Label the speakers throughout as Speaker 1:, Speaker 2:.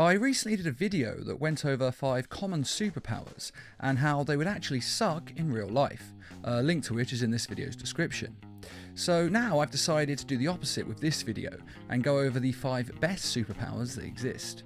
Speaker 1: I recently did a video that went over 5 common superpowers and how they would actually suck in real life, a link to which is in this video's description. So now I've decided to do the opposite with this video and go over the 5 best superpowers that exist.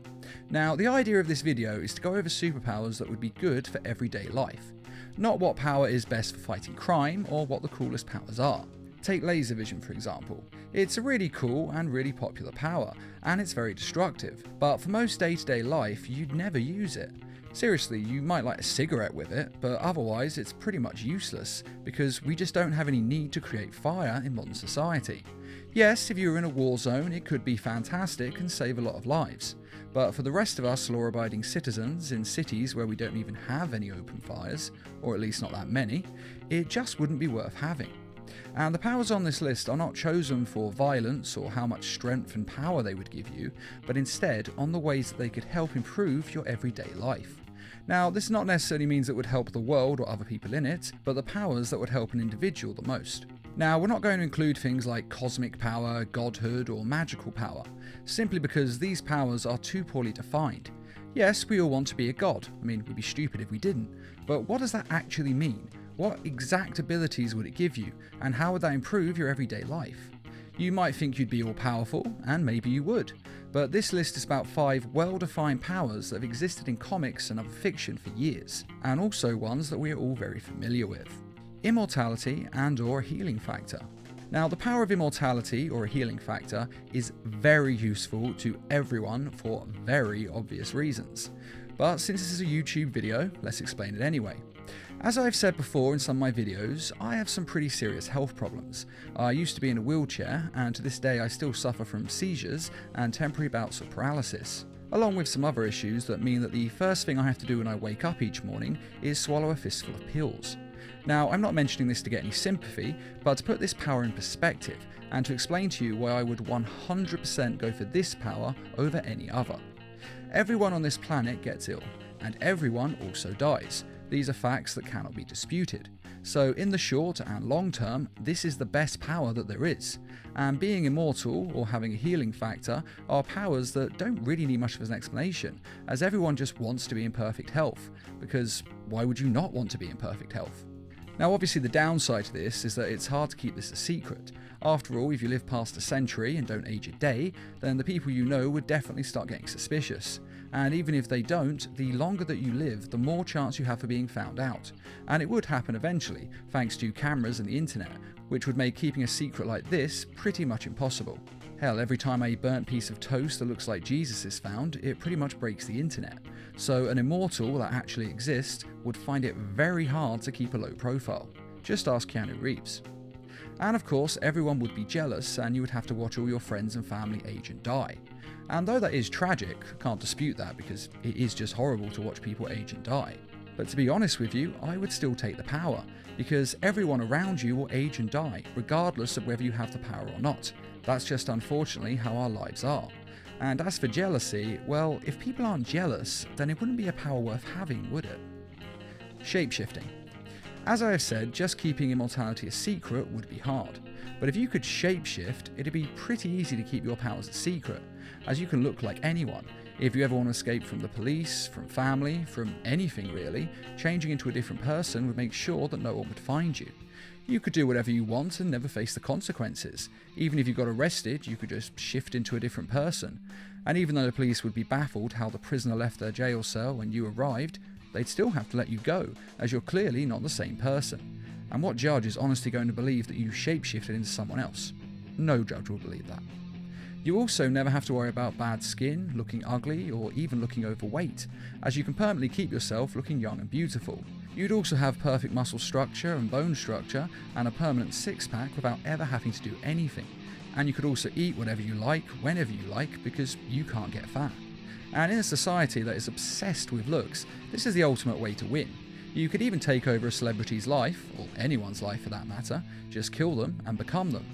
Speaker 1: Now the idea of this video is to go over superpowers that would be good for everyday life, not what power is best for fighting crime or what the coolest powers are. Take laser vision for example. It's a really cool and really popular power, and it's very destructive, but for most day-to-day life you'd never use it. Seriously, you might light a cigarette with it, but otherwise it's pretty much useless, because we just don't have any need to create fire in modern society. Yes, if you were in a war zone it could be fantastic and save a lot of lives, but for the rest of us law-abiding citizens in cities where we don't even have any open fires, or at least not that many, it just wouldn't be worth having. And the powers on this list are not chosen for violence or how much strength and power they would give you, but instead on the ways that they could help improve your everyday life. Now, this not necessarily means it would help the world or other people in it, but the powers that would help an individual the most. Now, we're not going to include things like cosmic power, godhood, or magical power, simply because these powers are too poorly defined. Yes, we all want to be a god, we'd be stupid if we didn't, but what does that actually mean? What exact abilities would it give you, and how would that improve your everyday life? You might think you'd be all-powerful, and maybe you would, but this list is about 5 well-defined powers that have existed in comics and other fiction for years, and also ones that we are all very familiar with. Immortality and/or a healing factor. Now, the power of immortality or a healing factor is very useful to everyone for very obvious reasons, but since this is a YouTube video, let's explain it anyway. As I've said before in some of my videos, I have some pretty serious health problems. I used to be in a wheelchair, and to this day I still suffer from seizures and temporary bouts of paralysis, along with some other issues that mean that the first thing I have to do when I wake up each morning is swallow a fistful of pills. Now, I'm not mentioning this to get any sympathy, but to put this power in perspective, and to explain to you why I would 100% go for this power over any other. Everyone on this planet gets ill, and everyone also dies. These are facts that cannot be disputed. So in the short and long term, this is the best power that there is. And being immortal or having a healing factor are powers that don't really need much of an explanation, as everyone just wants to be in perfect health, because why would you not want to be in perfect health? Now obviously the downside to this is that it's hard to keep this a secret. After all, if you live past a century and don't age a day, then the people you know would definitely start getting suspicious. And even if they don't, the longer that you live, the more chance you have for being found out. And it would happen eventually, thanks to cameras and the internet, which would make keeping a secret like this pretty much impossible. Hell, every time a burnt piece of toast that looks like Jesus is found, it pretty much breaks the internet. So an immortal that actually exists would find it very hard to keep a low profile. Just ask Keanu Reeves. And of course, everyone would be jealous and you would have to watch all your friends and family age and die. And though that is tragic, can't dispute that because it is just horrible to watch people age and die. But to be honest with you, I would still take the power, because everyone around you will age and die, regardless of whether you have the power or not. That's just unfortunately how our lives are. And as for jealousy, well, if people aren't jealous, then it wouldn't be a power worth having, would it? Shapeshifting. As I have said, just keeping immortality a secret would be hard. But if you could shapeshift, it'd be pretty easy to keep your powers a secret, as you can look like anyone. If you ever want to escape from the police, from family, from anything really, changing into a different person would make sure that no one would find you. You could do whatever you want and never face the consequences. Even if you got arrested, you could just shift into a different person. And even though the police would be baffled how the prisoner left their jail cell when you arrived, they'd still have to let you go, as you're clearly not the same person. And what judge is honestly going to believe that you shapeshifted into someone else? No judge will believe that. You also never have to worry about bad skin, looking ugly, or even looking overweight, as you can permanently keep yourself looking young and beautiful. You'd also have perfect muscle structure and bone structure, and a permanent six-pack without ever having to do anything. And you could also eat whatever you like, whenever you like, because you can't get fat. And in a society that is obsessed with looks, this is the ultimate way to win. You could even take over a celebrity's life, or anyone's life for that matter, just kill them and become them.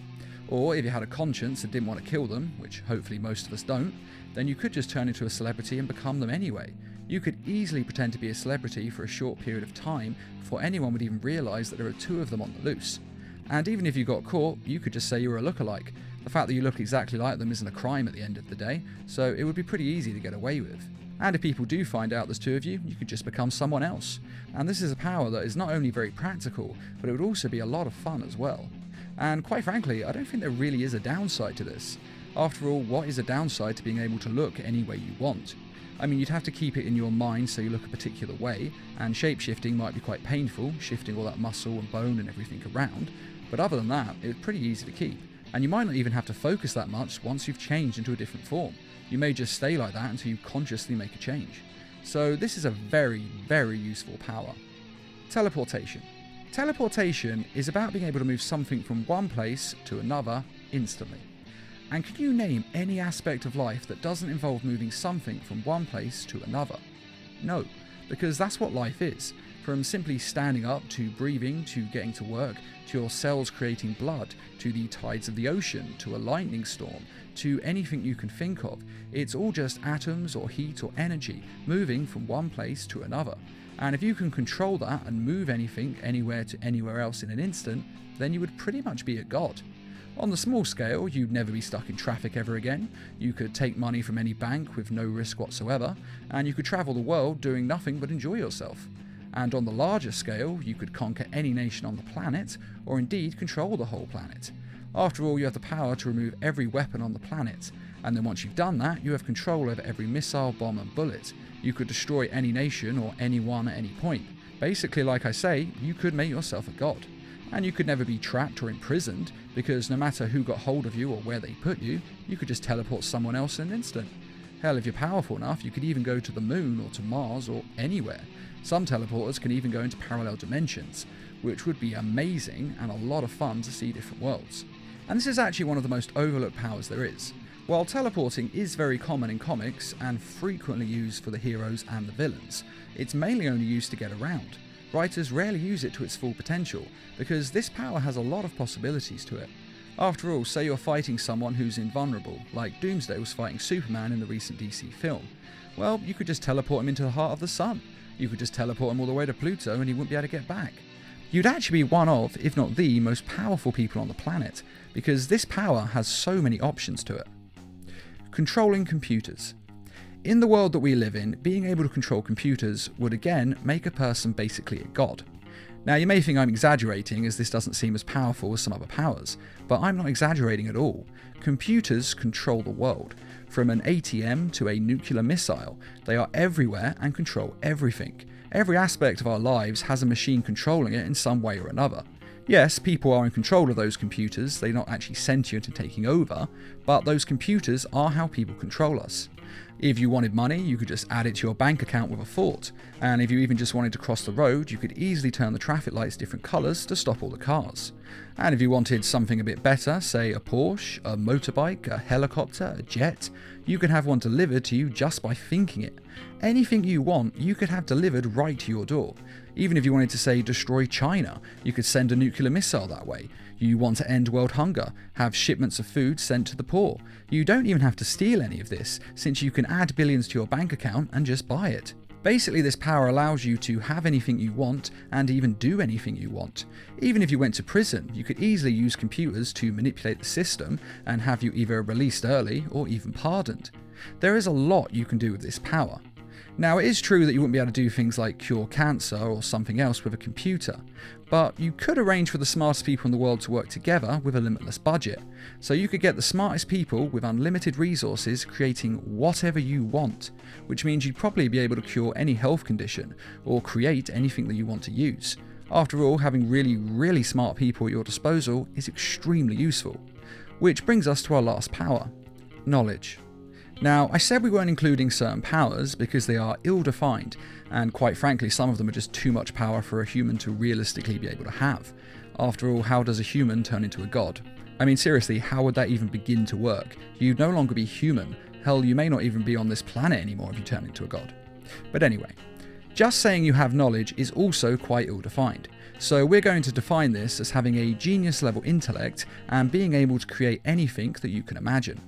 Speaker 1: Or if you had a conscience and didn't want to kill them, which hopefully most of us don't, then you could just turn into a celebrity and become them anyway. You could easily pretend to be a celebrity for a short period of time before anyone would even realise that there are 2 of them on the loose. And even if you got caught, you could just say you were a lookalike, The fact that you look exactly like them isn't a crime at the end of the day, so it would be pretty easy to get away with. And if people do find out there's two of you, you could just become someone else. And this is a power that is not only very practical, but it would also be a lot of fun as well. And quite frankly, I don't think there really is a downside to this. After all, what is a downside to being able to look any way you want? I mean, you'd have to keep it in your mind so you look a particular way, and shape-shifting might be quite painful, shifting all that muscle and bone and everything around, but other than that, it's pretty easy to keep. And you might not even have to focus that much once you've changed into a different form. You may just stay like that until you consciously make a change. So this is a very, very useful power. Teleportation. Teleportation is about being able to move something from one place to another instantly. And can you name any aspect of life that doesn't involve moving something from one place to another? No, because that's what life is. From simply standing up, to breathing, to getting to work, to your cells creating blood, to the tides of the ocean, to a lightning storm, to anything you can think of. It's all just atoms or heat or energy moving from one place to another. And if you can control that and move anything anywhere to anywhere else in an instant, then you would pretty much be a god. On the small scale, you'd never be stuck in traffic ever again, you could take money from any bank with no risk whatsoever, and you could travel the world doing nothing but enjoy yourself. And on the larger scale, you could conquer any nation on the planet, or indeed control the whole planet. After all, you have the power to remove every weapon on the planet, and then once you've done that, you have control over every missile, bomb and bullet. You could destroy any nation or anyone at any point. Basically, like I say, you could make yourself a god. And you could never be trapped or imprisoned, because no matter who got hold of you or where they put you, you could just teleport someone else in an instant. Hell, if you're powerful enough, you could even go to the moon or to Mars or anywhere. Some teleporters can even go into parallel dimensions, which would be amazing and a lot of fun to see different worlds. And this is actually one of the most overlooked powers there is. While teleporting is very common in comics and frequently used for the heroes and the villains, it's mainly only used to get around. Writers rarely use it to its full potential, because this power has a lot of possibilities to it. After all, say you're fighting someone who's invulnerable, like Doomsday was fighting Superman in the recent DC film. Well, you could just teleport him into the heart of the sun. You could just teleport him all the way to Pluto and he wouldn't be able to get back. You'd actually be one of, if not the, most powerful people on the planet, because this power has so many options to it. Controlling computers. In the world that we live in, being able to control computers would again make a person basically a god. Now you may think I'm exaggerating, as this doesn't seem as powerful as some other powers, but I'm not exaggerating at all. Computers control the world. From an ATM to a nuclear missile, they are everywhere and control everything. Every aspect of our lives has a machine controlling it in some way or another. Yes, people are in control of those computers, they're not actually sentient and taking over, but those computers are how people control us. If you wanted money, you could just add it to your bank account with a thought, and if you even just wanted to cross the road, you could easily turn the traffic lights different colours to stop all the cars. And if you wanted something a bit better, say a Porsche, a motorbike, a helicopter, a jet, you could have one delivered to you just by thinking it. Anything you want, you could have delivered right to your door. Even if you wanted to, say, destroy China, you could send a nuclear missile that way. You want to end world hunger, have shipments of food sent to the poor. You don't even have to steal any of this, since you can add billions to your bank account and just buy it. Basically, this power allows you to have anything you want and even do anything you want. Even if you went to prison, you could easily use computers to manipulate the system and have you either released early or even pardoned. There is a lot you can do with this power. Now, it is true that you wouldn't be able to do things like cure cancer or something else with a computer, but you could arrange for the smartest people in the world to work together with a limitless budget. So you could get the smartest people with unlimited resources creating whatever you want, which means you'd probably be able to cure any health condition or create anything that you want to use. After all, having really smart people at your disposal is extremely useful. Which brings us to our last power, knowledge. Now, I said we weren't including certain powers because they are ill-defined, and quite frankly, some of them are just too much power for a human to realistically be able to have. After all, how does a human turn into a god? I mean, seriously, how would that even begin to work? You'd no longer be human. Hell, you may not even be on this planet anymore if you turn into a god. But anyway, just saying you have knowledge is also quite ill-defined. So we're going to define this as having a genius-level intellect and being able to create anything that you can imagine.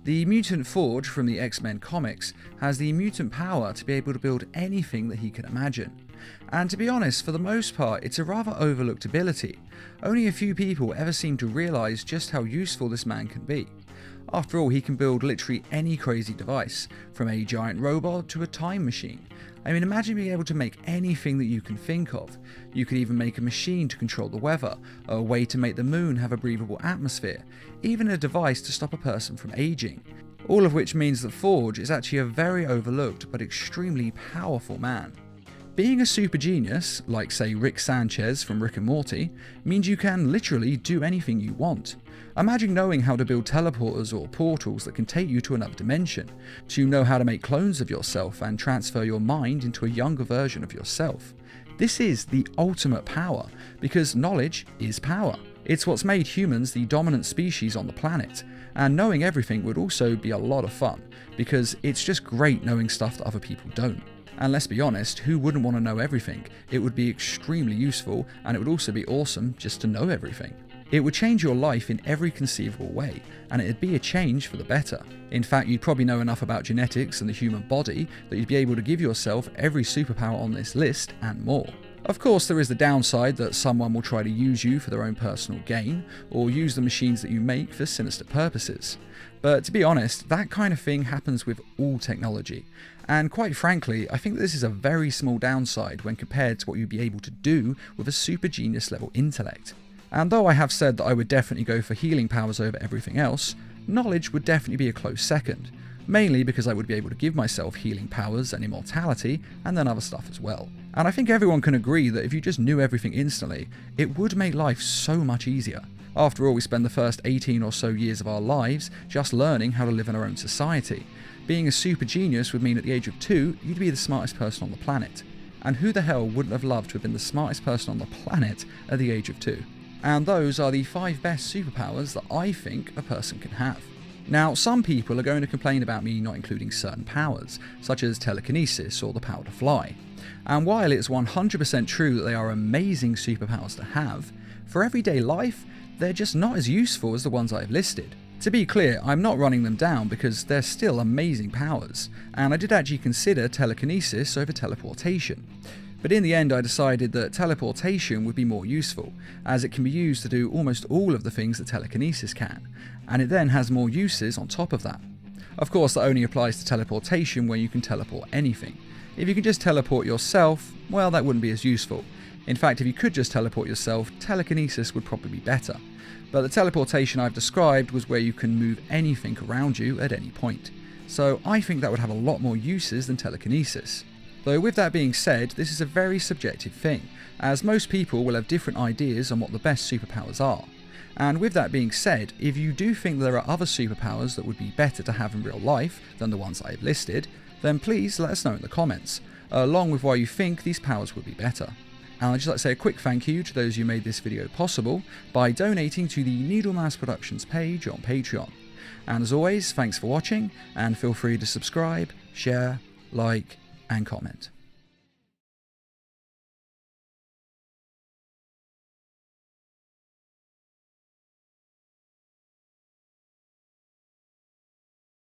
Speaker 1: The Mutant Forge from the X-Men comics has the mutant power to be able to build anything that he can imagine. And to be honest, for the most part, it's a rather overlooked ability. Only a few people ever seem to realise just how useful this man can be. After all, he can build literally any crazy device, from a giant robot to a time machine. I mean, imagine being able to make anything that you can think of. You could even make a machine to control the weather, a way to make the moon have a breathable atmosphere, even a device to stop a person from aging. All of which means that Forge is actually a very overlooked but extremely powerful man. Being a super genius, like say Rick Sanchez from Rick and Morty, means you can literally do anything you want. Imagine knowing how to build teleporters or portals that can take you to another dimension, to know how to make clones of yourself and transfer your mind into a younger version of yourself. This is the ultimate power, because knowledge is power. It's what's made humans the dominant species on the planet, and knowing everything would also be a lot of fun, because it's just great knowing stuff that other people don't. And let's be honest, who wouldn't want to know everything? It would be extremely useful, and it would also be awesome just to know everything. It would change your life in every conceivable way, and it'd be a change for the better. In fact, you'd probably know enough about genetics and the human body that you'd be able to give yourself every superpower on this list and more. Of course, there is the downside that someone will try to use you for their own personal gain, or use the machines that you make for sinister purposes. But to be honest, that kind of thing happens with all technology. And quite frankly, I think that this is a very small downside when compared to what you'd be able to do with a super genius level intellect. And though I have said that I would definitely go for healing powers over everything else, knowledge would definitely be a close second. Mainly because I would be able to give myself healing powers and immortality, and then other stuff as well. And I think everyone can agree that if you just knew everything instantly, it would make life so much easier. After all, we spend the first 18 or so years of our lives just learning how to live in our own society. Being a super genius would mean at the age of 2, you'd be the smartest person on the planet. And who the hell wouldn't have loved to have been the smartest person on the planet at the age of 2? And those are the 5 best superpowers that I think a person can have. Now, some people are going to complain about me not including certain powers, such as telekinesis or the power to fly. And while it's 100% true that they are amazing superpowers to have, for everyday life, they're just not as useful as the ones I've listed. To be clear, I'm not running them down because they're still amazing powers, and I did actually consider telekinesis over teleportation. But in the end I decided that teleportation would be more useful, as it can be used to do almost all of the things that telekinesis can, and it then has more uses on top of that. Of course, that only applies to teleportation when you can teleport anything. If you can just teleport yourself, well, that wouldn't be as useful. In fact, if you could just teleport yourself, telekinesis would probably be better. But the teleportation I've described was where you can move anything around you at any point. So I think that would have a lot more uses than telekinesis. Though with that being said, this is a very subjective thing, as most people will have different ideas on what the best superpowers are. And with that being said, if you do think there are other superpowers that would be better to have in real life than the ones I have listed, then please let us know in the comments, along with why you think these powers would be better. And I'd just like to say a quick thank you to those who made this video possible by donating to the Needlemouse Productions page on Patreon. And as always, thanks for watching, and feel free to subscribe, share, like, and comment.